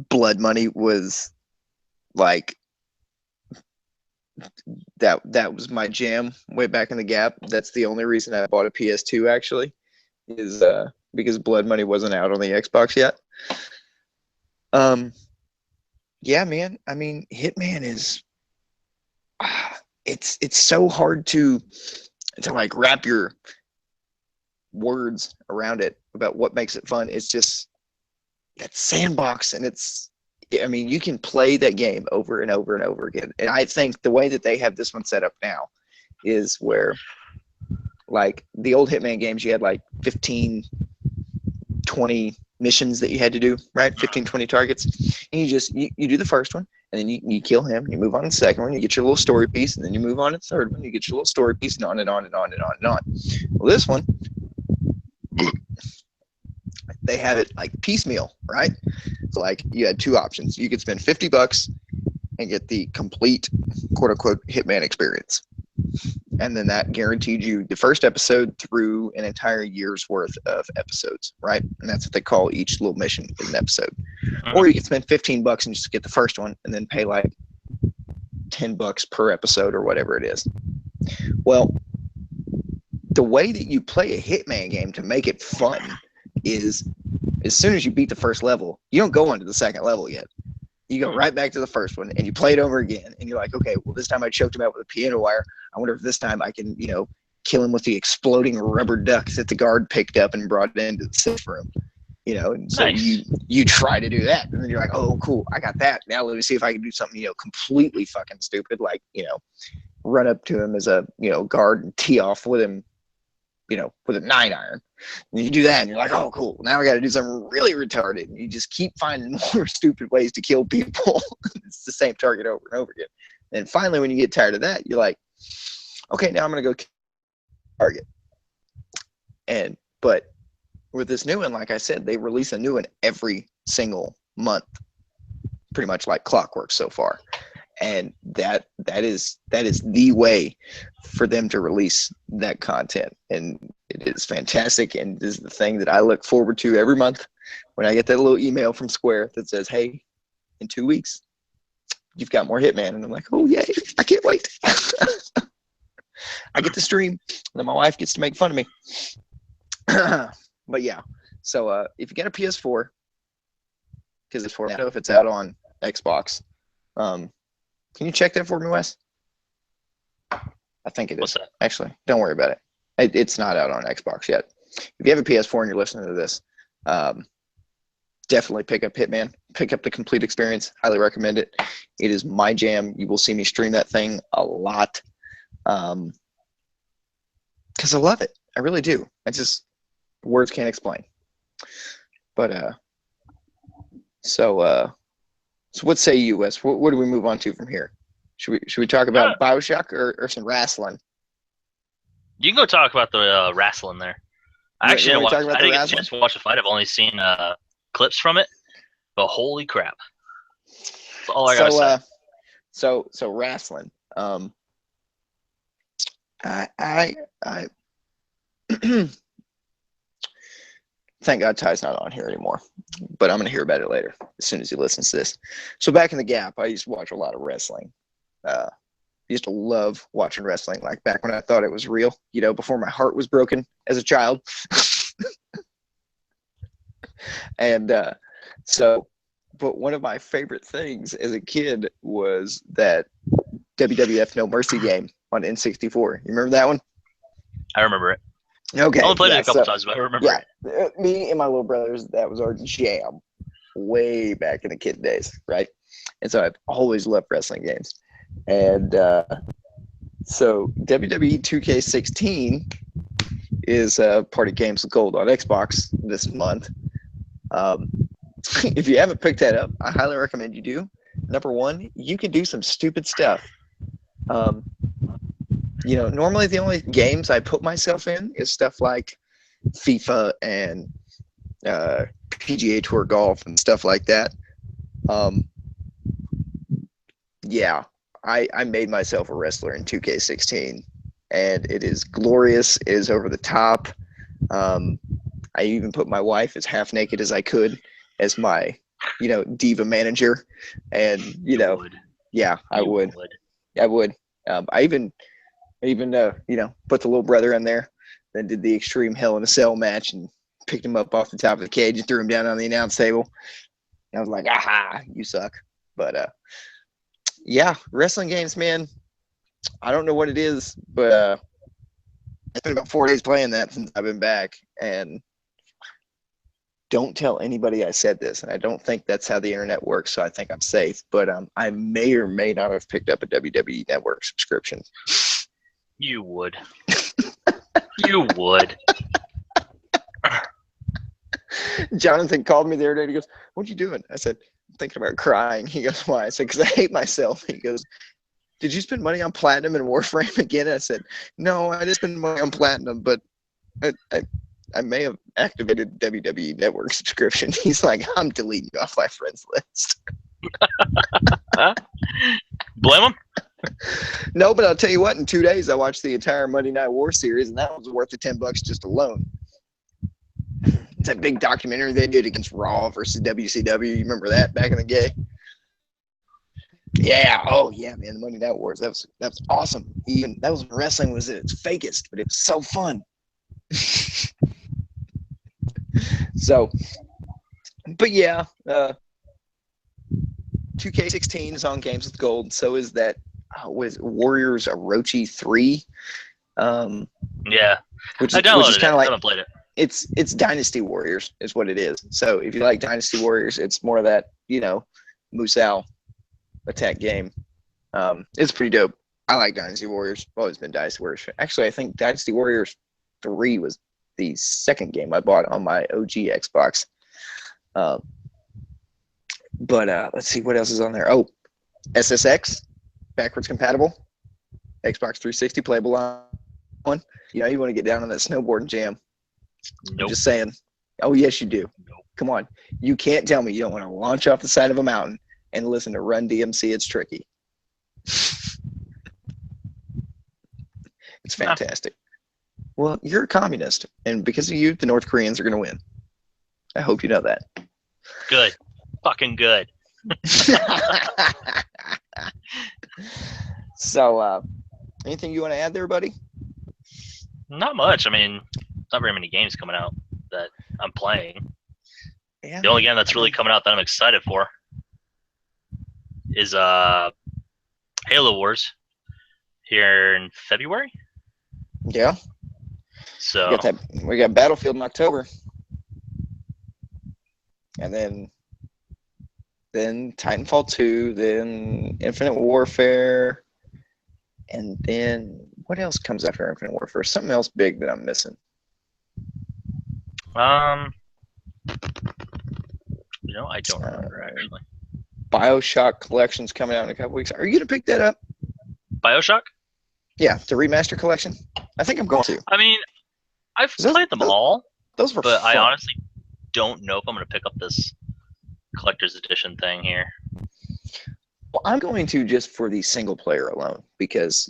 Blood Money was like that was my jam way back in the gap. That's the only reason I bought a PS2 actually, is because Blood Money wasn't out on the Xbox yet. Yeah, man. I mean, Hitman is it's so hard to like wrap your words around it about what makes it fun. It's just that sandbox, and I mean, you can play that game over and over and over again. And I think the way that they have this one set up now is where, like the old Hitman games, you had like 15, 20 missions that you had to do, right? 15, 20 targets. And you do the first one, and then you kill him, and you move on to the second one, you get your little story piece, and then you move on to the third one, you get your little story piece, and on and on and on and on and on. Well, this one, they have it like piecemeal, right? So like you had 2 options. You could spend $50 and get the complete quote unquote Hitman experience. And then that guaranteed you the first episode through an entire year's worth of episodes, right? And that's what they call each little mission is an episode. Or you could spend $15 and just get the first one and then pay like $10 per episode or whatever it is. Well, the way that you play a Hitman game to make it fun is as soon as you beat the first level, you don't go on to the second level yet. You go right back to the first one and you play it over again. And you're like, okay, well, this time I choked him out with a piano wire. I wonder if this time I can, kill him with the exploding rubber duck that the guard picked up and brought into the safe room. And so you try to do that. And then you're like, oh, cool, I got that. Now let me see if I can do something, completely fucking stupid, like, run up to him as a, guard and tee off with him, with a 9-iron. And you do that, and you're like, oh, cool. Now I got to do something really retarded. And you just keep finding more stupid ways to kill people. It's the same target over and over again. And finally, when you get tired of that, you're like, okay, now I'm going to go kill the target. But with this new one, like I said, they release a new one every single month, pretty much like clockwork so far. And that is the way for them to release that content, and it is fantastic. And this is the thing that I look forward to every month when I get that little email from Square that says, "Hey, in 2 weeks, you've got more Hitman," and I'm like, "Oh yay! I can't wait." I get to stream, and then my wife gets to make fun of me. But yeah, so if you get a PS4, because I don't know if it's out on Xbox. Can you check that for me, Wes? I think it What's is. that? Actually, don't worry about it. It's not out on Xbox yet. If you have a PS4 and you're listening to this, definitely pick up Hitman. Pick up the complete experience. Highly recommend it. It is my jam. You will see me stream that thing a lot because I love it. I really do. I just words can't explain. But so what say you, Wes? What do we move on to from here? Should we talk about BioShock or some wrestling? You can go talk about the wrestling there. I actually didn't get a chance to watch the fight. I've only seen clips from it, but holy crap! That's all I gotta say. So wrestling. I thank God Ty's not on here anymore, but I'm gonna hear about it later as soon as he listens to this. So back in the Gap, I used to watch a lot of wrestling. I used to love watching wrestling, like back when I thought it was real, before my heart was broken as a child. And but one of my favorite things as a kid was that WWF No Mercy game on N64. You remember that one? I remember it. Okay. I only played it a couple times, but I remember it. Me and my little brothers, that was our jam way back in the kid days, right? And so I've always loved wrestling games. And so WWE 2K16 is part of Games with Gold on Xbox this month. If you haven't picked that up, I highly recommend you do. Number one, you can do some stupid stuff. Normally the only games I put myself in is stuff like FIFA and PGA Tour golf and stuff like that. I made myself a wrestler in 2K16, and it is glorious. It is over the top. I even put my wife as half naked as I could as my, diva manager, and I would. I even put the little brother in there, then did the extreme Hell in a Cell match and picked him up off the top of the cage and threw him down on the announce table. And I was like, aha, you suck. But wrestling games, man. I don't know what it is, but it's been about 4 days playing that since I've been back. And don't tell anybody I said this, and I don't think that's how the internet works, so I think I'm safe. But I may or may not have picked up a WWE Network subscription. You would. You would. Jonathan called me the other day. And he goes, "What are you doing?" I said, "I'm thinking about crying." He goes, "Why?" I said, "Because I hate myself." He goes, "Did you spend money on Platinum and Warframe again?" I said, "No, I didn't spend money on Platinum, but I may have activated WWE Network subscription." He's like, "I'm deleting you off my friends list." Blame him? No, but I'll tell you what, in 2 days I watched the entire Monday Night War series, and that was worth the $10 just alone. It's that big documentary they did against Raw versus WCW. You remember that back in the day? Yeah. Oh yeah, man. The Monday Night Wars. That was awesome. Even that was when wrestling was at its fakest, but it was so fun. So, but yeah, 2K16 is on Games with Gold. So is that Warriors Orochi 3. Yeah. Which I is kind of like, I haven't played it. It's Dynasty Warriors is what it is. So if you like Dynasty Warriors, it's more of that, Musou attack game. It's pretty dope. I like Dynasty Warriors. I've always been Dynasty Warriors. Actually, I think Dynasty Warriors 3 was the second game I bought on my OG Xbox. But let's see what else is on there. Oh, SSX, backwards compatible. Xbox 360 playable on one. You want to get down on that snowboarding jam. Nope. I'm just saying. Oh, yes, you do. Nope. Come on. You can't tell me you don't want to launch off the side of a mountain and listen to Run DMC. It's tricky. It's fantastic. Well, you're a communist, and because of you, the North Koreans are going to win. I hope you know that. Good. Fucking good. So, anything you want to add there, buddy? Not much. I mean, not very many games coming out that I'm playing. Yeah, the only game that's really coming out that I'm excited for is Halo Wars here in February. Yeah. So We got Battlefield in October. And then Titanfall 2, then Infinite Warfare, and then what else comes after Infinite Warfare? Something else big that I'm missing. I don't remember actually. BioShock Collection's coming out in a couple weeks. Are you gonna pick that up? BioShock? Yeah, the remaster collection. I think I'm going to. I mean, I've played them all. Those were but fun. I honestly don't know if I'm going to pick up this collector's edition thing here. Well, I'm going to just for the single player alone because,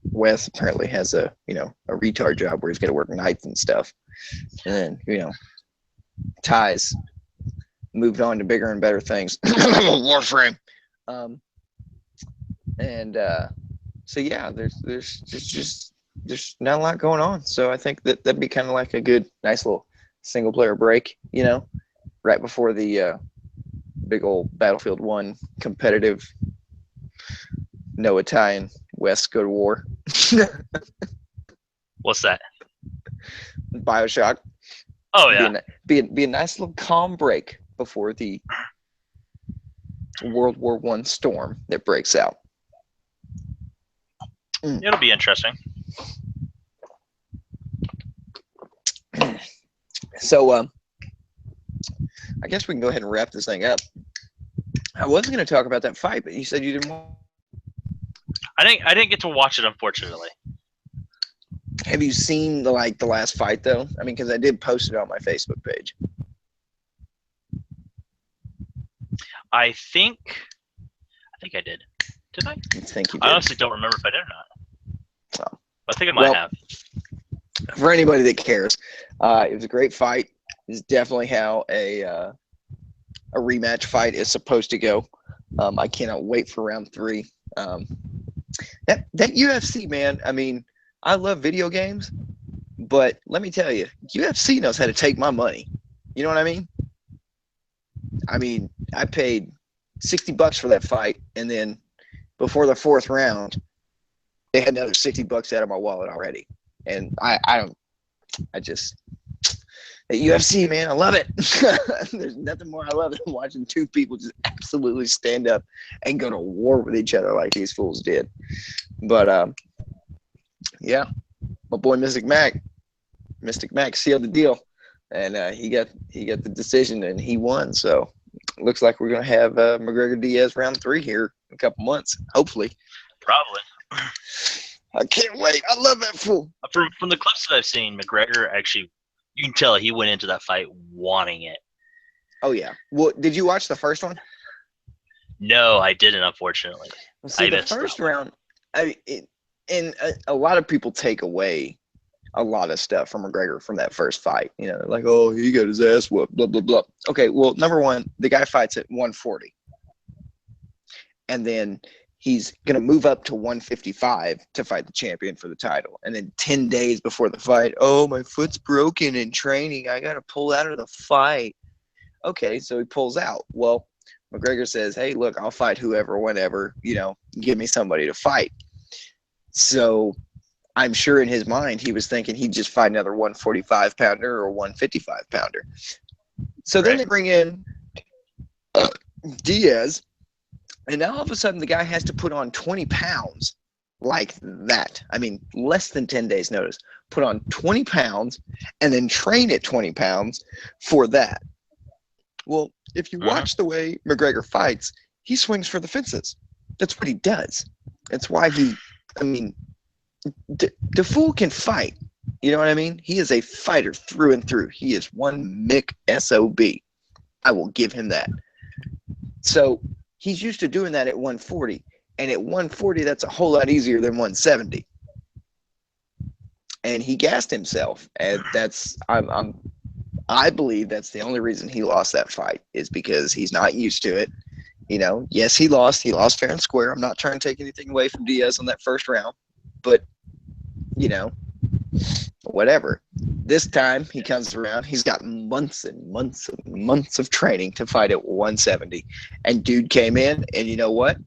Wes apparently has a retard job where he's got to work nights and stuff. And then, Ty's moved on to bigger and better things. Warframe. So yeah, there's not a lot going on. So I think that'd be kind of like a good, nice little single player break, right before the big old Battlefield 1 competitive Noah, Ty, and West go to war. What's that? BioShock. Oh yeah. Be a nice little calm break before the World War I storm that breaks out. It'll be interesting. So I guess we can go ahead and wrap this thing up. I wasn't going to talk about that fight, but you said you didn't want. I didn't get to watch it, unfortunately. Have you seen the last fight though? I mean, because I did post it on my Facebook page. I think I did. Did I? I think you did. I honestly don't remember if I did or not. Oh. I think I might have. For anybody that cares, it was a great fight. It's definitely how a rematch fight is supposed to go. I cannot wait for round 3. That UFC, man. I mean, I love video games, but let me tell you, UFC knows how to take my money. You know what I mean? I mean, I paid $60 for that fight, and then before the 4th round, they had another $60 out of my wallet already. And at UFC, man, I love it. There's nothing more I love than watching two people just absolutely stand up and go to war with each other like these fools did. But yeah, my boy Mystic Mac sealed the deal, and he got the decision and he won. So looks like we're gonna have McGregor Diaz round 3 here in a couple months, hopefully. Probably. I can't wait. I love that fool. From the clips that I've seen, McGregor actually, you can tell he went into that fight wanting it. Oh yeah. Well, did you watch the first one? No, I didn't, unfortunately. Well, see, the first round, a lot of people take away a lot of stuff from McGregor from that first fight. You know, like, oh, he got his ass whooped, blah blah blah. Okay, well, number one, the guy fights at 140, and then he's going to move up to 155 to fight the champion for the title. And then 10 days before the fight, oh, my foot's broken in training. I got to pull out of the fight. Okay, so he pulls out. Well, McGregor says, hey, look, I'll fight whoever, whenever, give me somebody to fight. So I'm sure in his mind he was thinking he'd just fight another 145-pounder or 155-pounder. So then they bring in Diaz. And now all of a sudden the guy has to put on 20 pounds like that. I mean, less than 10 days notice. Put on 20 pounds and then train at 20 pounds for that. Well, if you watch the way McGregor fights, he swings for the fences. That's what he does. That's why the fool can fight. You know what I mean? He is a fighter through and through. He is one Mick SOB. I will give him that. So he's used to doing that at 140, and at 140, that's a whole lot easier than 170. And he gassed himself, and I believe that's the only reason he lost that fight is because he's not used to it. Yes, he lost fair and square. I'm not trying to take anything away from Diaz on that first round, but whatever. This time he comes around. He's got months and months and months of training to fight at 170. And dude came in, and you know what?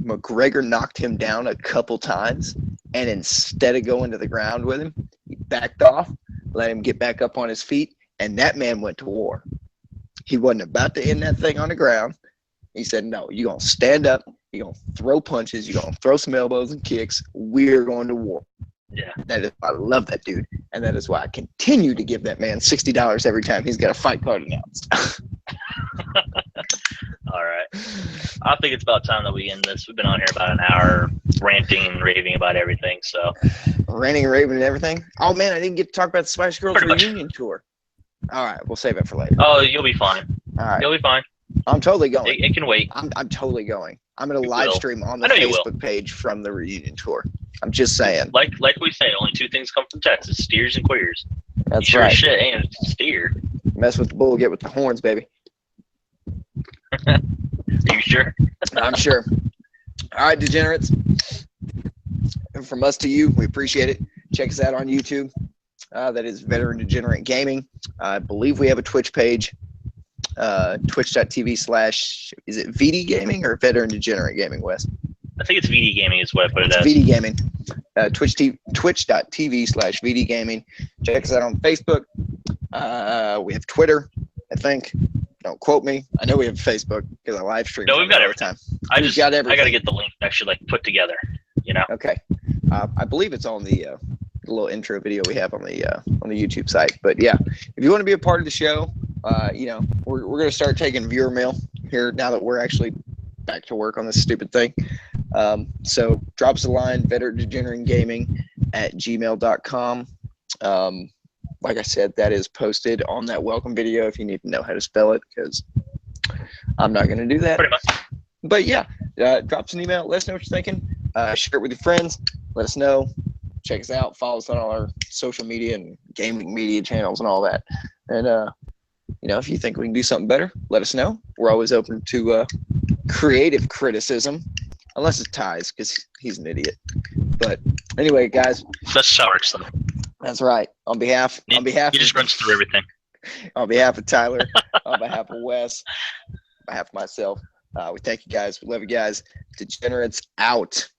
McGregor knocked him down a couple times, and instead of going to the ground with him, he backed off, let him get back up on his feet, and that man went to war. He wasn't about to end that thing on the ground. He said, no, you're going to stand up, you're going to throw punches, you're going to throw some elbows and kicks. We're going to war. Yeah. That is, I love that dude, and that is why I continue to give that man $60 every time he's got a fight card announced. All right. I think it's about time that we end this. We've been on here about an hour ranting and raving about everything. So ranting and raving and everything. Oh man, I didn't get to talk about the Spice Girls Pretty much. reunion tour. All right, we'll save it for later. Oh, you'll be fine. All right, You'll be fine. I'm totally going. It can wait. I'm totally going. I'm gonna You live will. stream on the I know you will. Facebook page from the reunion tour. I'm just saying. Like we say, only two things come from Texas: steers and queers. That's Sure right. as shit ain't a steer. Mess with the bull, get with the horns, baby. Are you sure? I'm sure. All right, degenerates. And from us to you, we appreciate it. Check us out on YouTube. That is Veteran Degenerate Gaming. I believe we have a Twitch page. Twitch.tv/ is it VD Gaming or Veteran Degenerate Gaming, Wes? I think it's VD Gaming is what I put it It's as. VD Gaming. Twitch.tv/VD Gaming. Check us out on Facebook. We have Twitter, I think. Don't quote me. I know we have Facebook because I live stream. No, we've got all the everything. time. I We've got I everything. gotta get the link actually like put together. You know. Okay. I believe it's on the little intro video we have on the YouTube site. But yeah, if you want to be a part of the show, we're going to start taking viewer mail here now that we're actually back to work on this stupid thing. So drop us a line, veterandegenerategaming@gmail.com. Like I said, that is posted on that welcome video if you need to know how to spell it, because I'm not going to do that. Pretty much. But yeah, drop us an email. Let us know what you're thinking. Share it with your friends. Let us know. Check us out. Follow us on all our social media and gaming media channels and all that. And, if you think we can do something better, let us know. We're always open to creative criticism, unless it's Ty's, because he's an idiot. But anyway, guys. That's how it works, though. That's right. On behalf He just runs through everything. On behalf of Tyler, on behalf of Wes, on behalf of myself, we thank you guys. We love you guys. Degenerates out.